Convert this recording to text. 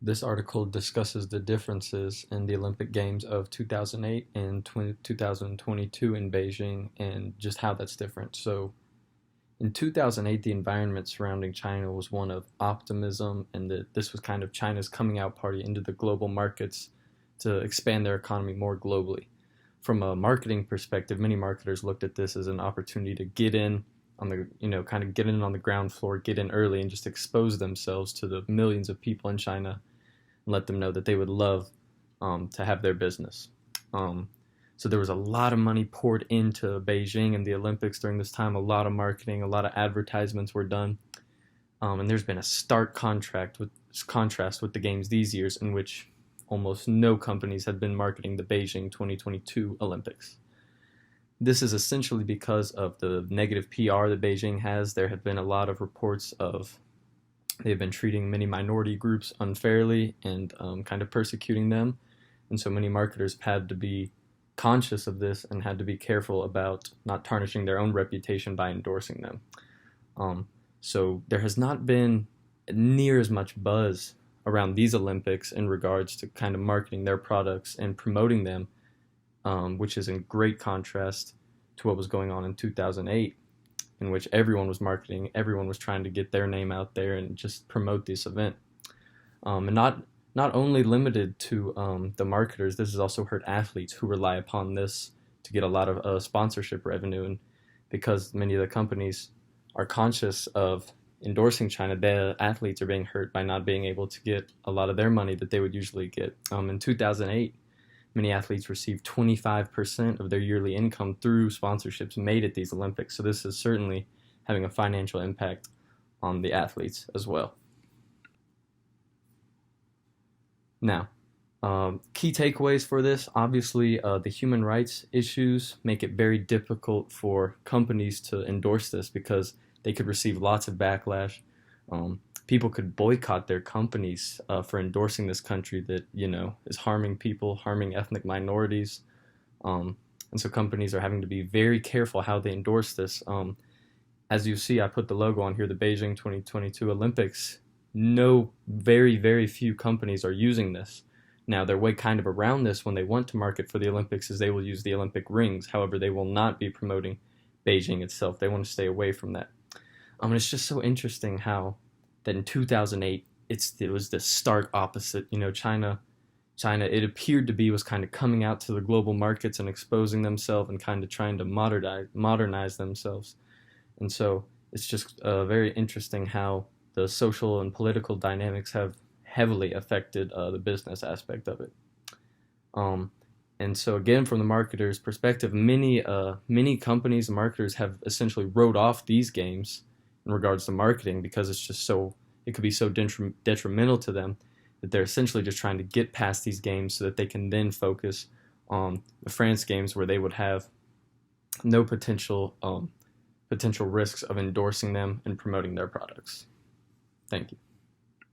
This article discusses the differences in the Olympic Games of 2008 and 2022 in Beijing and just how that's different. So, in 2008, the environment surrounding China was one of optimism, and that this was kind of China's coming out party into the global markets to expand their economy more globally. From a marketing perspective, many marketers looked at this as an opportunity to get in on the, kind of get in on the ground floor, get in early, and just expose themselves to the millions of people in China and let them know that they would love to have their business. Um, so there was a lot of money poured into Beijing and the Olympics during this time. A lot of marketing, a lot of advertisements were done, and there's been a stark contrast with the games these years, in which almost no companies have been marketing the Beijing 2022 Olympics. This is essentially because of the negative PR that Beijing has. There have been a lot of reports of they've been treating many minority groups unfairly and kind of persecuting them. And so many marketers have had to be conscious of this and had to be careful about not tarnishing their own reputation by endorsing them. So there has not been near as much buzz around these Olympics in regards to kind of marketing their products and promoting them, which is in great contrast to what was going on in 2008, in which everyone was marketing, everyone was trying to get their name out there and just promote this event. And not only limited to the marketers, this has also hurt athletes who rely upon this to get a lot of sponsorship revenue. And because many of the companies are conscious of endorsing China, the athletes are being hurt by not being able to get a lot of their money that they would usually get. In 2008, many athletes received 25% of their yearly income through sponsorships made at these Olympics. So this is certainly having a financial impact on the athletes as well. Now, key takeaways for this, obviously, the human rights issues make it very difficult for companies to endorse this because they could receive lots of backlash. People could boycott their companies for endorsing this country that is harming people, harming ethnic minorities, and so companies are having to be very careful how they endorse this. As you see, I put the logo on here, the Beijing 2022 Olympics. No, very, very few companies are using this. Now, their way kind of around this when they want to market for the Olympics is they will use the Olympic rings. However, they will not be promoting Beijing itself. They want to stay away from that. And it's just so interesting how that in 2008, it was the stark opposite. China, it appeared to be was kind of coming out to the global markets and exposing themselves and kind of trying to modernize themselves. And so it's just very interesting how the social and political dynamics have heavily affected the business aspect of it. And so again, from the marketer's perspective, many companies and marketers have essentially wrote off these games in regards to marketing because it could be so detrimental to them that they're essentially just trying to get past these games so that they can then focus on the France games where they would have no potential risks of endorsing them and promoting their products. Thank you.